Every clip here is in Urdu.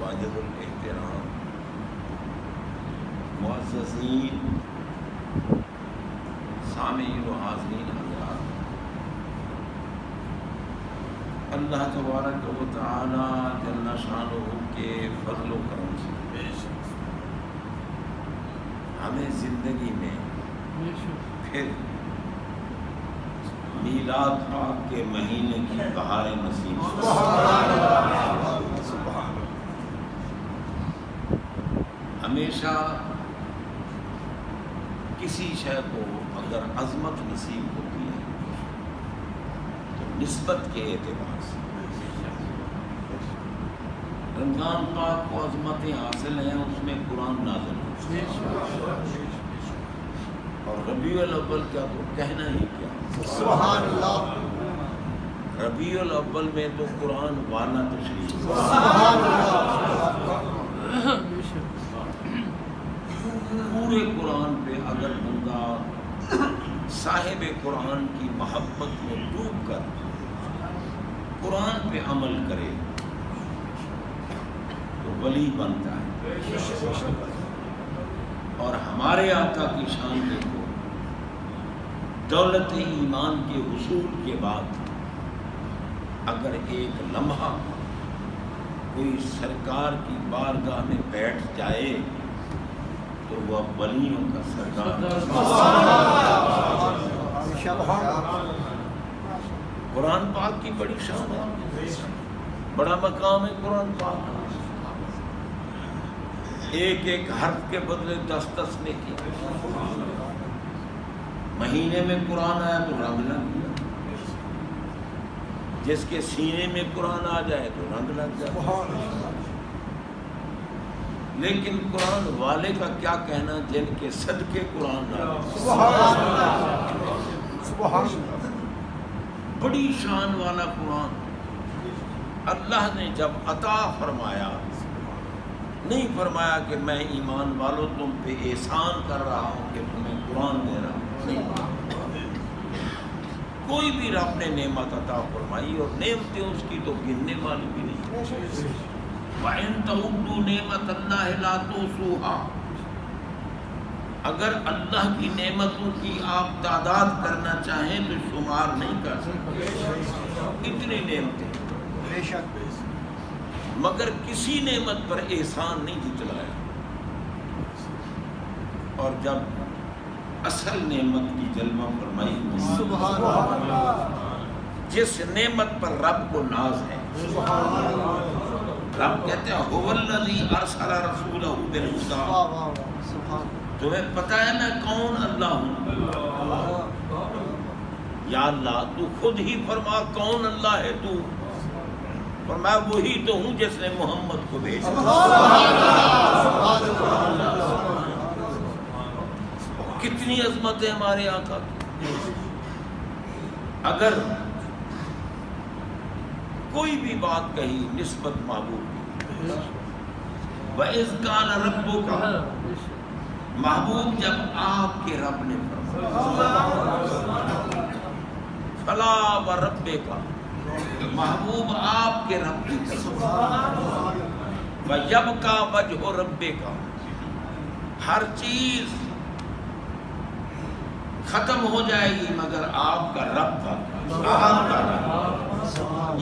واجب الاحترام معززین سامعین و حاضرین حضرات، اللہ تبارک و تعالی جل شانہ کے فضل و کرم سے ہمیں زندگی میں پھر میلاد پاک کے مہینے کی بہاریں نصیب ہمیشہ کسی شے کو اگر عظمت نصیب ہوتی ہے تو نسبت کے اعتبار سے رمضان پاک کو عظمتیں حاصل ہیں، اس میں قرآن نازل ہوتا ہے، اور ربیع الاول کا تو کہنا ہی کیا، سبحان اللہ، ربیع الاول میں تو قرآن والا تشریف، سبحان اللہ، پورے قرآن پہ اگر بندہ صاحب قرآن کی محبت میں ڈوب کر قرآن پہ عمل کرے تو ولی بنتا ہے۔ اور ہمارے آقا کی شان دیکھو، دولت ایمان کے حصول کے بعد اگر ایک لمحہ کوئی سرکار کی بارگاہ میں بیٹھ جائے تو وہ ولیوں کا سردار۔ قرآن پاک کی بڑی شان ہے، بڑا مقام ہے قرآن پاک کا، ایک ایک حرف کے بدلے 10 نے کیا، مہینے میں قرآن آیا تو رنگ لگ گیا، جس کے سینے میں قرآن آ جائے تو رنگ لگ جائے۔ لیکن قرآن والے کا کیا کہنا جن کے صدقے قرآن نازل، بڑی شان والا قرآن۔ اللہ نے جب عطا فرمایا، نہیں فرمایا کہ میں ایمان والوں تم پہ احسان کر رہا ہوں کہ تمہیں قرآن دے رہا ہوں، نہیں، کوئی بھی رب نے نعمت عطا فرمائی اور نعمتیں اس کی تو گننے والی بھی نہیں۔ وَإِن تَعُدُّوا نِعْمَتَ اللَّهِ لَا تُحْصُوهَا، اگر اللہ کی نعمتوں کی آپ تعداد کرنا چاہیں تو شمار نہیں کر سکتے، اتنی نعمتیں، مگر کسی نعمت پر احسان نہیں جتلایا۔ اور جب اصل نعمت کی جلوہ فرمائی، سبحان اللہ، جس نعمت پر رب کو ناز ہے، رب کہتے ہیں هو الذی ارسل رسولہ بالہدی، تمہیں پتہ ہے میں کون اللہ ہوں؟ یا اللہ تو خود ہی فرما کون اللہ ہے تو؟ فرمایا وہی تو ہوں جس نے محمد کو بھیجا۔ کتنی عظمت ہے ہمارے آقا کی۔ اگر کوئی بھی بات کہی نسبت محبوب کی، وَإِذْ قَالَ رَبُّكَ، محبوب جب آپ کے رب نے فرمایا، فَلَا وَرَبِّكَ، محبوب آپ کے رب کی قسم، وَيَبْقَى وَجْهُ رَبِّكَ، ہر چیز ختم ہو جائے گی مگر آپ کا رب باقی، آپ کا رب،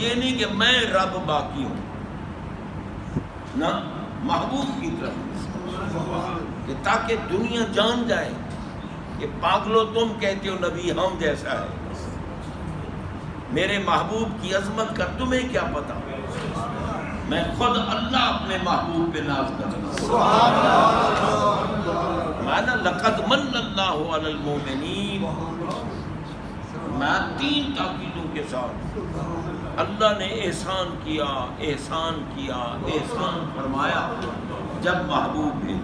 یہ نہیں کہ میں رب باقی ہوں، نہ، محبوب کی طرف، کہ تاکہ دنیا جان جائے کہ پاگلو تم کہتے ہو نبی ہم جیسا ہے، میرے محبوب کی عظمت کا تمہیں کیا پتا، میں خود اللہ اپنے محبوب پہ ناز کر رہا ہوں، مانا لقد من اللہ علی المؤمنین، میں 3 تاکیدوں کے ساتھ اللہ نے احسان کیا، احسان کیا، احسان فرمایا جب محبوب ہے۔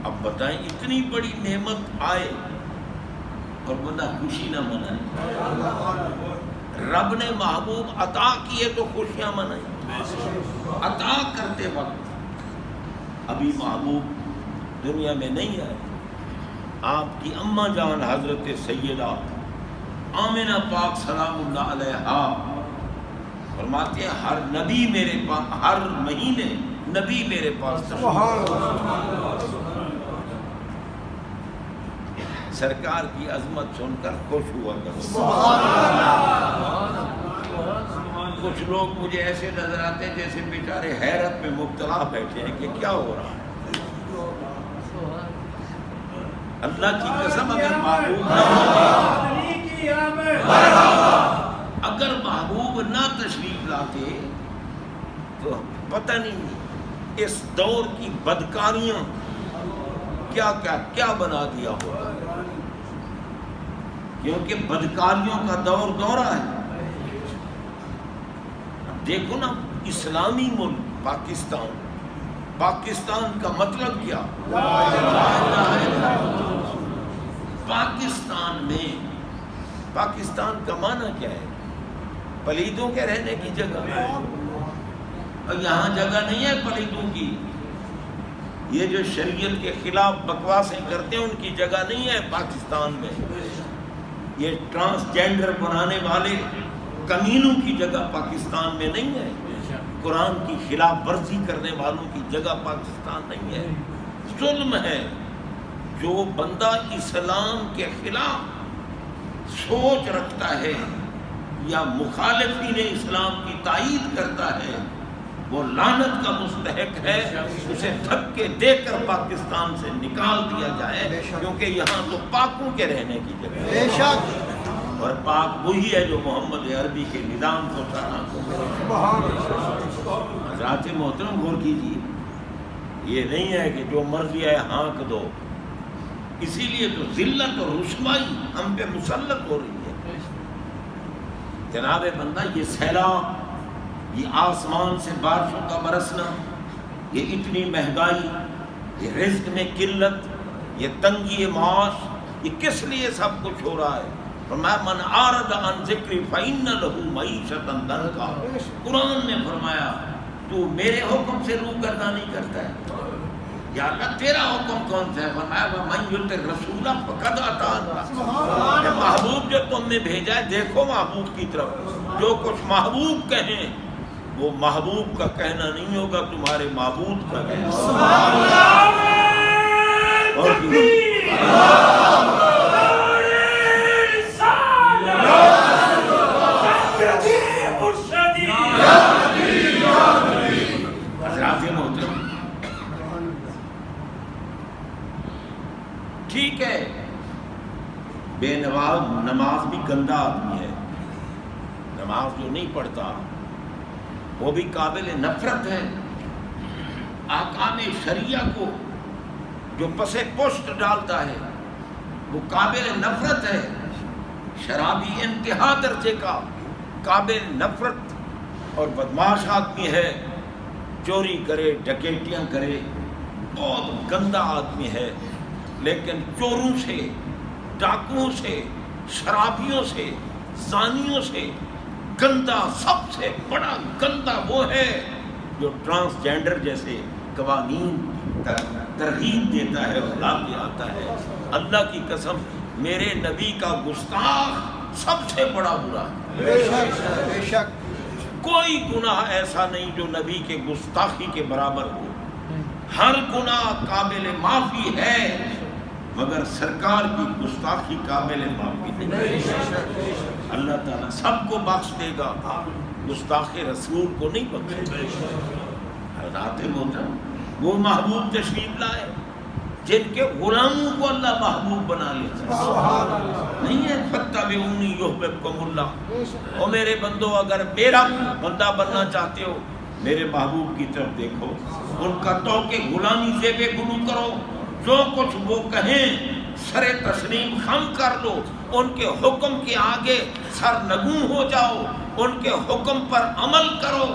اب بتائیں اتنی بڑی نعمت آئے اور بندہ خوشی نہ منائے، رب نے محبوب عطا کیے تو خوشیاں منائیں، عطا کرتے وقت ابھی محبوب دنیا میں نہیں آئے، آپ کی اماں جان حضرت سیدہ آمنہ پاک سلام اللہ علیہا فرماتے ہیں ہر نبی میرے پاس، ہر مہینے نبی میرے پاس سرکار کی عظمت سن کر خوش ہوا کرو۔ کچھ لوگ مجھے ایسے نظر آتے ہیں جیسے بیچارے حیرت میں مبتلا بیٹھے ہیں کہ کیا ہو رہا ہے۔ اللہ کی قسم اگر محبوب نہ تشریف لاتے تو پتہ نہیں اس دور کی بدکاریاں کیا بنا دیا ہوگا، کیونکہ بدکاریوں کا دورہ ہے۔ دیکھو نا اسلامی ملک پاکستان کا مطلب کیا؟ پاکستان کا معنی کیا ہے؟ پلیدوں کے رہنے کی جگہ، اور یہاں جگہ نہیں ہے پلیدوں کی۔ یہ جو شریعت کے خلاف بکواسیں کرتے ہیں ان کی جگہ نہیں ہے پاکستان میں۔ یہ ٹرانسجینڈر بنانے والے کمینوں کی جگہ پاکستان میں نہیں ہے۔ قرآن کی خلاف ورزی کرنے والوں کی جگہ پاکستان نہیں ہے۔ ظلم ہے جو بندہ اسلام کے خلاف سوچ رکھتا ہے یا مخالفین اسلام کی تائید کرتا ہے، وہ لعنت کا مستحق ہے، اسے دھکے دے کر پاکستان سے نکال دیا جائے، کیونکہ یہاں تو پاکوں کے رہنے کی جگہ ہے، اور پاک وہی ہے جو محمد عربی کے نظام کو سراہا۔ حضرات محترم غور کیجیے، یہ نہیں ہے کہ جو مرضی ہے ہانک دو، اسی لیے تو ذلت اور رسوائی ہم پہ مسلط ہو رہی ہے۔ جناب بندہ، یہ سیلاب، یہ آسمان سے بارشوں کا برسنا، یہ اتنی مہنگائی، یہ رزق میں قلت، یہ تنگی معاش، یہ کس لیے سب کچھ ہو رہا ہے؟ فرمایا من اعرض عن ذکری فإن له معیشۃ ضنکا۔ قرآن نے فرمایا تو میرے حکم سے روگردانی کرتا ہے، یا اللہ تیرا حکم کون سا ہے؟ فرمایا ومن یطع الرسول فقد اطاع اللہ۔ محبوب جو تم نے بھیجا ہے، دیکھو محبوب کی طرف، جو کچھ محبوب کہیں وہ محبوب کا کہنا نہیں ہوگا، تمہارے معبود کا کہنا۔ ٹھیک ہے، بے نماز بھی گندا آدمی ہے، نماز جو نہیں پڑھتا وہ بھی قابل نفرت ہے، احکام شریعہ کو جو پس پشت ڈالتا ہے وہ قابل نفرت ہے، شرابی انتہا درجے کا قابل نفرت اور بدماش آدمی ہے، چوری کرے ڈکیتیاں کرے، بہت گندا آدمی ہے، لیکن چوروں سے، ڈاکوؤں سے، شرابیوں سے، زانیوں سے گندا، سب سے بڑا گندا وہ ہے جو ٹرانسجینڈر جیسے قوانین ترغیب دیتا ہے اور لا کے آتا ہے۔ اللہ کی قسم، میرے نبی کا گستاخ سب سے بڑا برا ہے۔ بے شک کوئی گناہ ایسا نہیں جو نبی کے گستاخی کے برابر ہو، ہر گناہ قابل معافی ہے، مگر سرکار کی گستاخی قابل معافی نہیں۔ اللہ تعالیٰ سب کو بخش دے گا، گستاخ رسول کو نہیں بخشے گا۔ حضرات محترم، وہ محبوب تشریف لائے جن کے غلاموں کو اللہ محبوب بنا لیتا ہے، نہیں ہے فاتبعونی یحببکم اللہ۔ او میرے بندو، اگر میرا بندہ بننا چاہتے ہو میرے محبوب کی طرف دیکھو، ان کا توقع غلامی سے بے گلو کرو، جو کچھ وہ کہیں سر تسلیم خم کر لو، ان کے حکم کے آگے سر نگوں ہو جاؤ، ان کے حکم پر عمل کرو۔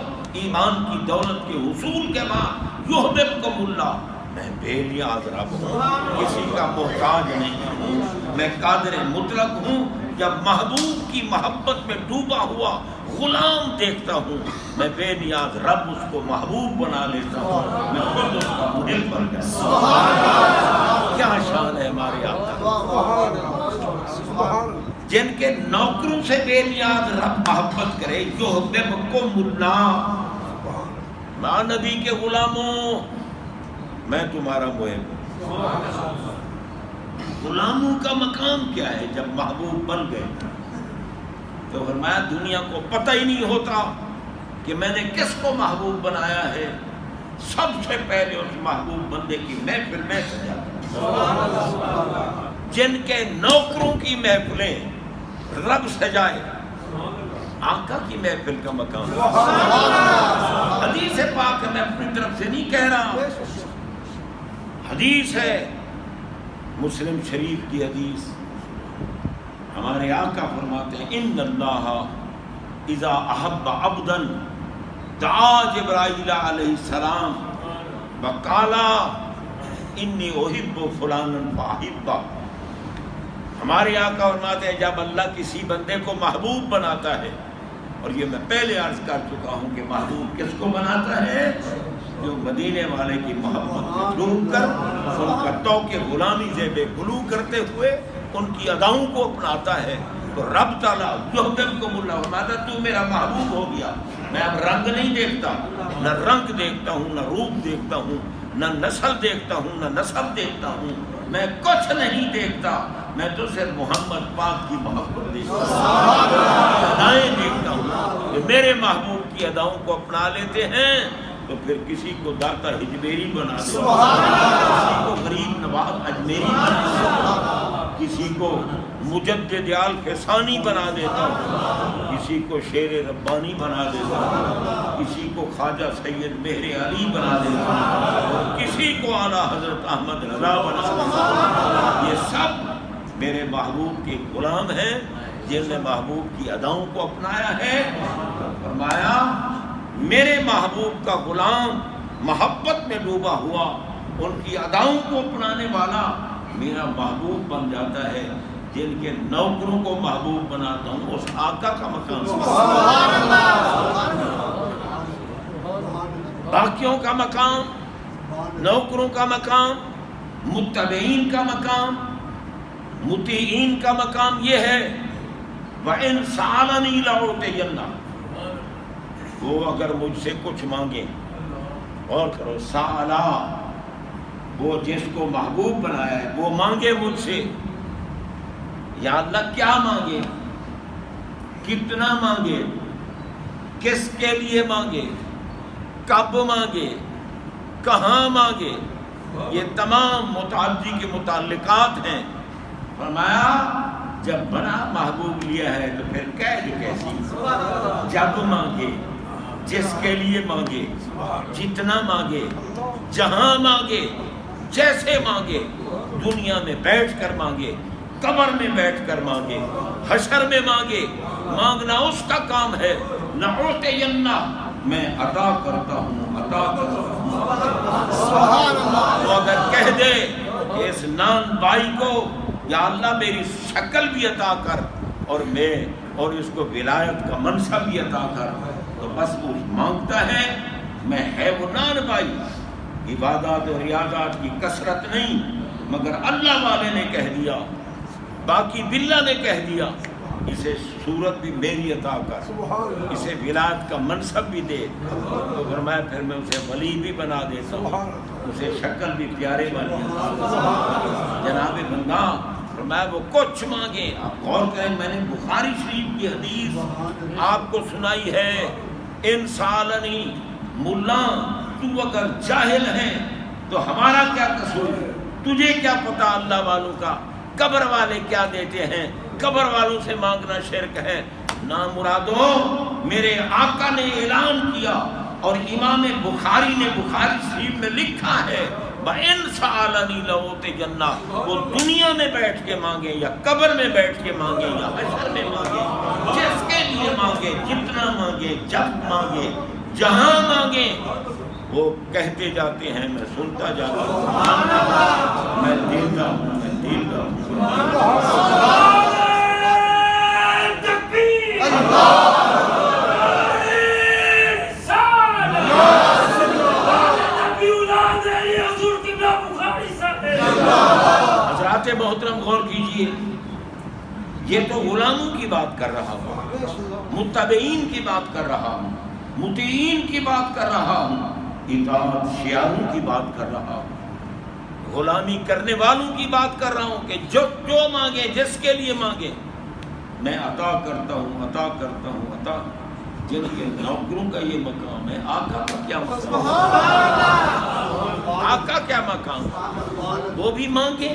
ایمان کی دولت کے حصول کے بعد یحببکم اللہ، میں بے نیاز رب ہوں، کسی کا محتاج نہیں ہوں، میں قادر مطلق ہوں۔ جب محبوب کی محبت میں ڈوبا ہوا غلام دیکھتا ہوں، میں بے نیاز رب اس کو محبوب بنا لیتا ہوں، میں خود اس کا محب بن جاتا ہوں۔ کیا شان ہے ہمارے آقا! جن کے نوکروں سے بے نیاز رب محبت کرے، یحببکم اللہ، ماں نبی کے غلاموں میں تمہارا محب ہوں۔ غلاموں کا مقام کیا ہے جب محبوب بن گئے؟ تو فرمایا دنیا کو پتہ ہی نہیں ہوتا کہ میں نے کس کو محبوب بنایا ہے، سب سے پہلے اس محبوب بندے کی محفل میں سجاتا، جن کے نوکروں کی محفلیں رب سجائے، آقا کی محفل کا مقام۔ حدیث پاک ہے، میں اپنی طرف سے نہیں کہہ رہا، حدیث ہے، مسلم شریف کی حدیث۔ ہمارے آقا فرماتے ہیں ان اللہ اذا احب عبدا دعا جبرائیل علیہ السلام وقالا انی احب فلانا فاحبہ۔ ہمارے آقا فرماتے ہیں جب اللہ کسی بندے کو محبوب بناتا ہے، اور یہ میں پہلے عرض کر چکا ہوں کہ محبوب کس کو بناتا ہے؟ جو مدینے والے کی محبت میں ڈوب کر ان کا توق غلامی سے بے غلو کرتے ہوئے ان کی اداؤں کو اپناتا ہے، تو رب تعالیٰ یحببکم اللہ فرماتا تو میرا محبوب ہو گیا۔ میں اب رنگ نہیں دیکھتا، نہ رنگ دیکھتا ہوں، نہ روپ دیکھتا ہوں، نہ نسل دیکھتا ہوں، نہ نسب دیکھتا ہوں، میں کچھ نہیں دیکھتا، میں تو صرف محمد پاک کی محبت دیکھتا ہوں، ادائیں دیکھتا ہوں۔ کہ میرے محبوب کی اداؤں کو اپنا لیتے ہیں تو پھر کسی کو داتا ہجمیری بنا دیتا ہوں، کسی کو غریب نواز اجمیری بنا دیتا ہوں، کسی کو مجدد آل فسانی بنا دیتا ہوں، کسی کو شیر ربانی بنا دیتا ہوں، کسی کو خواجہ سید مہر علی بنا دیتا ہوں، اور کسی کو اعلیٰ حضرت احمد رضا بنا دیتا ہوں۔ یہ سب میرے محبوب کے غلام ہیں جن نے محبوب کی اداؤں کو اپنایا ہے۔ فرمایا میرے محبوب کا غلام محبت میں ڈوبا ہوا، ان کی اداؤں کو اپنانے والا میرا محبوب بن جاتا ہے۔ جن کے نوکروں کو محبوب بناتا ہوں اس آقا کا مقام، باقیوں کا مقام، نوکروں کا مقام، متبعین کا مقام، مطیعین کا مقام یہ ہے وَإِن سَأَلَنِي لَأُعْطِيَنَّهُ۔ وہ اگر مجھ سے کچھ مانگے، اور کرو سالا، وہ جس کو محبوب بنایا ہے وہ مانگے مجھ سے، یا اللہ کیا مانگے، کتنا مانگے، کس کے لیے مانگے، کب مانگے، کہاں مانگے، یہ تمام متعدی کے متعلقات ہیں۔ فرمایا جب بنا محبوب لیا ہے تو پھر قید کیسی، جب مانگے، جس کے لیے مانگے، جتنا مانگے، جہاں مانگے، جیسے مانگے، دنیا میں بیٹھ کر مانگے، قبر میں بیٹھ کر مانگے، حشر میں مانگے، مانگنا اس کا کام ہے۔ لَأُعْطِيَنَّ، میں عطا کرتا ہوں، عطا کرتا ہوں۔ تو اگر کہہ دے کہ اس نان بائی کو یا اللہ میری شکل بھی عطا کر اور اس کو ولایت کا منصب بھی عطا کر، تو بس وہ مانگتا ہے، میں ہے وہ نان بائی۔ عبادات اور ریاضات کی کثرت نہیں، مگر اللہ والے نے کہہ دیا، باقی باللہ نے کہہ دیا اسے صورت بھی میری عطا کر، اسے ولایت کا منصب بھی دے، تو فرمایا پھر میں اسے ولی بھی بنا دیتا ہوں، اسے شکل بھی پیارے بنا دیتا ہوں۔ جناب بندہ فرمایا وہ کچھ مانگے۔ آپ غور کریں، میں نے بخاری شریف کی حدیث آپ کو سنائی ہے، ان سالنی ملا، تو اگر جاہل ہے تو ہمارا کیا قصور، تجھے کیا پتا اللہ والوں کا، قبر والے کیا دیتے ہیں، قبر والوں سے مانگنا شرک ہے۔ نا مرادو، میرے آقا نے اعلان کیا اور امام بخاری نے بخاری شریف میں لکھا ہے وَإِن سَأَلَنِي لَأُعْطِيَنَّهُ، وہ دنیا میں بیٹھ کے مانگے یا قبر میں بیٹھ کے مانگے یا حشر میں مانگے، جس کے لیے مانگے، جتنا مانگے، جب مانگے، جہاں مانگے، وہ کہتے جاتے ہیں میں سنتا جاتا ہوں، میں دیتا ہوں، میں دیتا ہوں۔ حضرات محترم غور کیجئے، یہ تو غلاموں کی بات کر رہا ہوں، متبعین کی بات کر رہا ہوں، مطیعین کی بات کر رہا ہوں، اطاعت شیاروں کی بات کر رہا ہوں، غلامی کرنے والوں کی بات کر رہا ہوں کہ جو مانگے، جس کے لیے مانگے میں عطا کرتا ہوں، عطا کرتا ہوں، عطا۔ جن کے نوکروں کا یہ مقام ہے، آقا کا کیا مقام؟ آقا کیا مقام؟ وہ بھی مانگے،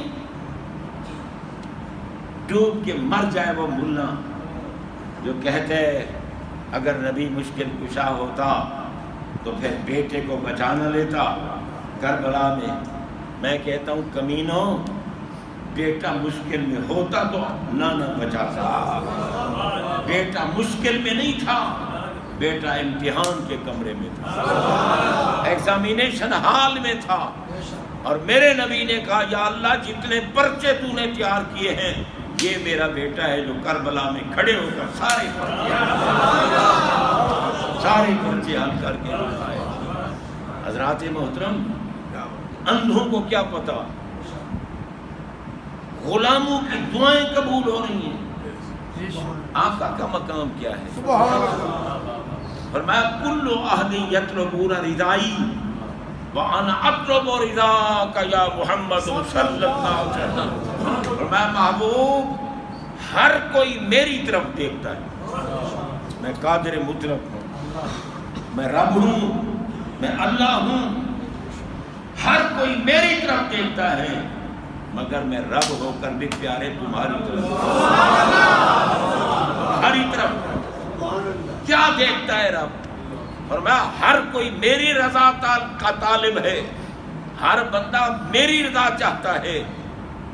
ڈوب کے مر جائے وہ ملا جو کہتے اگر نبی مشکل کشا ہوتا تو پھر بیٹے کو بچا نہ لیتا کربلا میں۔ میں کہتا ہوں کمینوں، بیٹا مشکل میں ہوتا تو نہ بچاتا۔ بیٹا مشکل میں نہیں تھا، بیٹا امتحان کے کمرے میں تھا، ایگزامینیشن ہال میں تھا، اور میرے نبی نے کہا یا اللہ جتنے پرچے تو نے تیار کیے ہیں یہ میرا بیٹا ہے جو کربلا میں کھڑے ہو کر سارے پرچے حل کر کے آئے۔ حضرات محترم، اندھوں کو کیا پتا غلاموں کی دعائیں قبول ہو رہی ہیں، آقا کا مقام کیا ہے؟ فرمایا کل اہل یطلبون رضائی وانا اطلب رضاک یا محمد صلی اللہ علیہ وسلم۔ فرمایا محبوب ہر کوئی میری طرف دیکھتا ہے، میں قادر مطلق ہوں، میں رب ہوں، میں اللہ ہوں، ہر کوئی میری طرف دیکھتا ہے مگر میں رب ہو کر بھی پیارے تمہاری طرف، تمہاری طرف کیا دیکھتا ہے رب؟ فرمایا ہر کوئی میری رضا کا طالب ہے، ہر بندہ میری رضا چاہتا ہے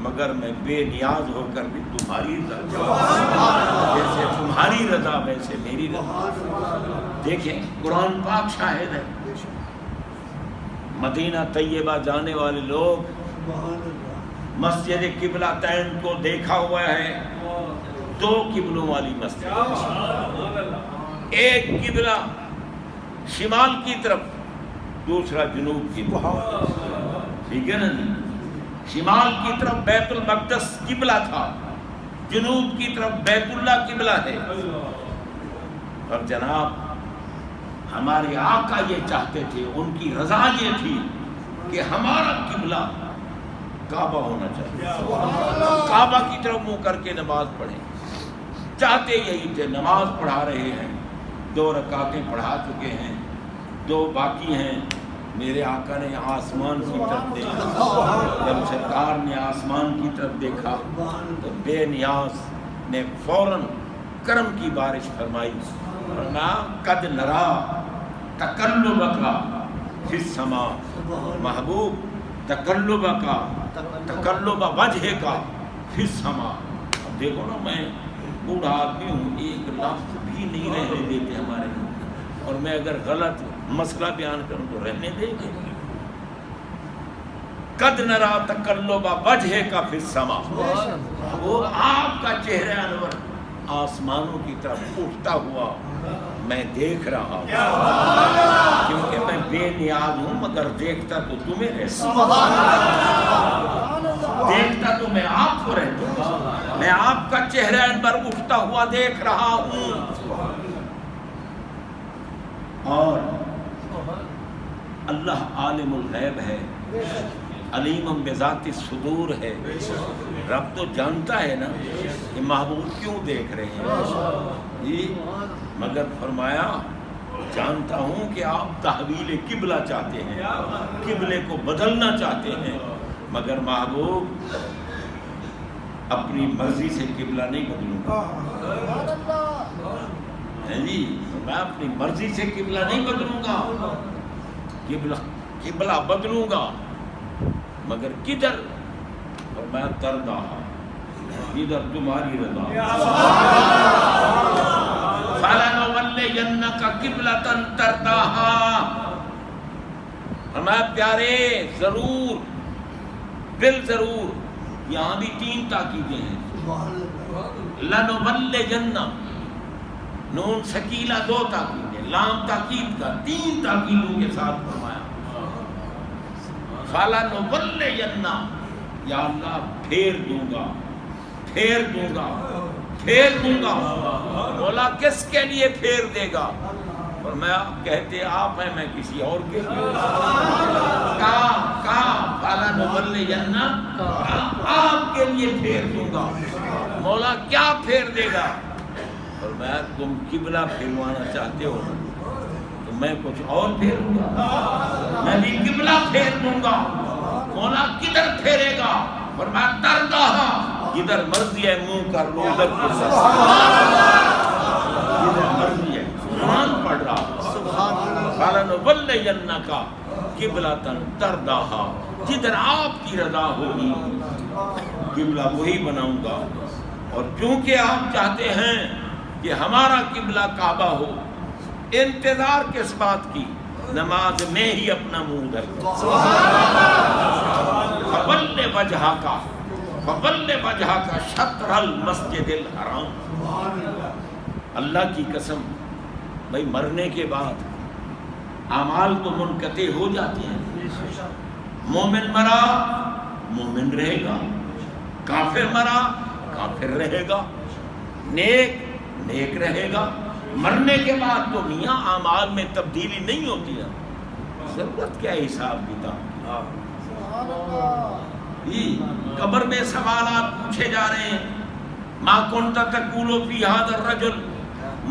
مگر میں بے نیاز ہو کر بھی تمہاری رضا چاہتا ہوں، جیسے تمہاری رضا ویسے میری رضا۔ دیکھیں قرآن پاک شاہد ہے، مدینہ طیبہ جانے والے لوگ مسجد قبلہ تین کو دیکھا ہوا ہے، دو قبلوں والی مسجد، ایک قبلہ شمال کی طرف، دوسرا جنوب کی طرف، ٹھیک ہے نا؟ شمال کی طرف بیت المقدس قبلہ تھا، جنوب کی طرف بیت اللہ قبلہ ہے۔ اور جناب ہمارے آقا یہ چاہتے تھے، ان کی رضا یہ تھی کہ ہمارا قبلہ کعبہ ہونا چاہیے، کعبہ کی طرف منہ کر کے نماز پڑھیں، چاہتے یہی تھے۔ نماز پڑھا رہے ہیں، 2 رکعتیں پڑھا چکے ہیں، 2 باقی ہیں۔ میرے آقا نے آسمان کی طرف دیکھا، جب سرکار نے آسمان کی طرف دیکھا تو بے نیاز نے فوراً کرم کی بارش فرمائی، فرمایا قد نرا تقلبک فی السماء، محبوب تقلبک تقلب وجہک فی السماء۔ اب دیکھو نا، میں بوڑھا آدمی ہوں، ایک لفظ بھی نہیں رہنے دیتے ہمارے، اور میں اگر غلط مسئلہ بیان کروں تو رہنے دیں گے۔ قد نرا تقلب وجہک فی السماء، وہ آپ کا چہرہ انور آسمانوں کی طرف اٹھتا ہوا میں دیکھ رہا ہوں، کیونکہ میں بے نیاز ہوں مگر دیکھتا تو تمہیں رہتا ہوں، دیکھتا تو میں آپ کو رہتا ہوں، میں آپ کا چہرہ انور اٹھتا ہوا دیکھ رہا ہوں۔ اور اللہ عالم الغیب ہے، علیم بذات الصدور ہے، رب تو جانتا ہے نا کہ محبوب کیوں دیکھ رہے ہیں جی، مگر فرمایا جانتا ہوں کہ آپ تحویل قبلہ چاہتے ہیں، قبلے کو بدلنا چاہتے ہیں، مگر محبوب اپنی مرضی سے قبلہ نہیں بدلوں گا جی، میں اپنی مرضی سے قبلہ نہیں بدلوں گا، قبلہ بدلوں گا مگر کدھر؟ اور میں تردا ادھر تمہاری رضا، فَلَنُوَلِّيَنَّكَ قِبْلَةً تَرْضَاهَا، ہمارے پیارے ضرور بالضرور، یہاں بھی 3 تاکیدیں ہیں، لَنُوَلِّيَنَّ نون سکیلہ 2 تاکیدیں، لام تاکید کا 3 تاکیدوں کے ساتھ فرمایا، فَلَنُوَلِّيَنَّ، یا اللہ پھیر دوں گا، پھیر دوں گا، پھیر دوں گا۔ مولا کس کے لیے پھیر دے گا؟ اور میں کہتے آپ ہیں، میں کسی اور کے لیے آپ کے لیے پھیر دوں گا۔ مولا کیا پھیر دے گا؟ اور میں تم قبلہ پھیروانا چاہتے ہو تو میں کچھ اور پھیروں گا، میں بھی قبلہ پھیر دوں گا۔ مولا کدھر پھیرے گا؟ اور میں ترداہا، جدھر مرضی ہے منہ کر لو ادھر کے ساتھ، جدھر مرضی ہے قرآن پڑھ رہا۔ فَلَنُوَلِّيَنَّكَ قِبْلَةً تَرْضَاهَا، جدھر آپ کی رضا ہوگی قبلہ وہی بناؤں گا۔ اور چونکہ آپ چاہتے ہیں کہ ہمارا قبلہ کعبہ ہو، انتظار کس بات کی؟ نماز میں ہی اپنا منہ ادھر فَوَلِّ وَجْهَكَ شَطْرَ الْمَسْجِدِ الْحَرَامِ۔ اللہ کی قسم، بھائی مرنے کے بعد اعمال تو منقطع ہو جاتے ہیں۔ مومن مرا مومن رہے گا، کافر مرا کافر رہے گا، نیک نیک رہے گا۔ مرنے کے بعد تو میاں اعمال میں تبدیلی نہیں ہوتی ہے، ضرورت کیا حساب کتاب کی؟ قبر میں سوالات پوچھے جا رہے ہیں۔ ما کنت تقول فی ھذا الرجل،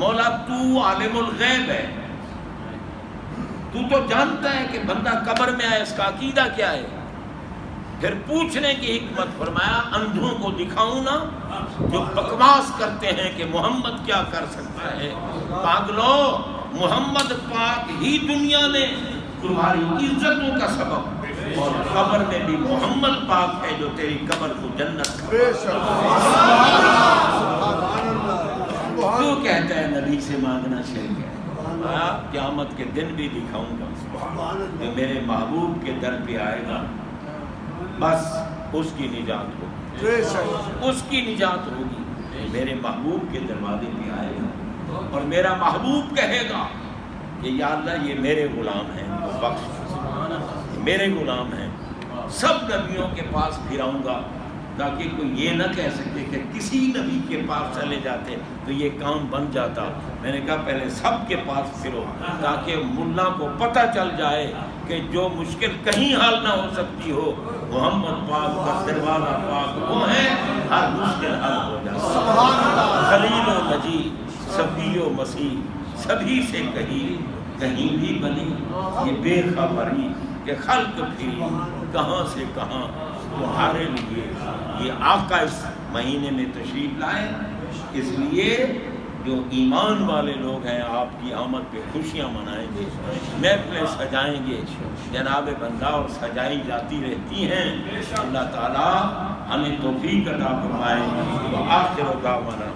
مولا تو عالم الغیب ہے، تو تو جانتا ہے کہ بندہ قبر میں آئے، اس کا عقیدہ کیا ہے؟ پھر پوچھنے کی حکمت فرمایا، اندھوں کو دکھاؤں نا جو بکواس کرتے ہیں کہ محمد کیا کر سکتا ہے؟ پاگلو، محمد پاک ہی دنیا میں تمہاری عزتوں کا سبب، اور قبر میں بھی محمد پاک ہے جو تیری قبر کو جنت کا۔ تو کہتا ہے نبی سے مانگنا شرک ہے۔ قیامت کے دن بھی دکھاؤں گا جو میرے محبوب کے در پہ آئے گا، بس اس کی نجات ہوگی، اس کی نجات ہوگی۔ میرے محبوب کے دروازے پہ آئے گا اور میرا محبوب کہے گا کہ یا اللہ یہ میرے غلام ہیں، وہ بخش، میرے غلام ہیں۔ سب نبیوں کے پاس پھراؤں گا تاکہ کوئی یہ نہ کہہ سکے کہ کسی نبی کے پاس چلے جاتے تو یہ کام بن جاتا۔ میں نے کہا پہلے سب کے پاس پھرو تاکہ ملا کو پتہ چل جائے کہ جو مشکل کہیں حل نہ ہو سکتی ہو، محمد پاک کا دروازہ پاک وہ ہے، ہر مشکل حل ہو جائے۔ خلیل و نجی، صفی و مسیح، سبھی سے کہیں بھی بنی یہ بے خبری کہ خلق پھری کہاں سے کہاں تمہارے لیے۔ یہ آقا اس مہینے میں تشریف لائے، اس لیے جو ایمان والے لوگ ہیں آپ کی آمد پہ خوشیاں منائیں گے، محفلیں سجائیں گے، جناب بندہ اور سجائی جاتی رہتی ہیں۔ اللہ تعالیٰ ہمیں توفیق عطا فرمائے۔ وآخر دعوانا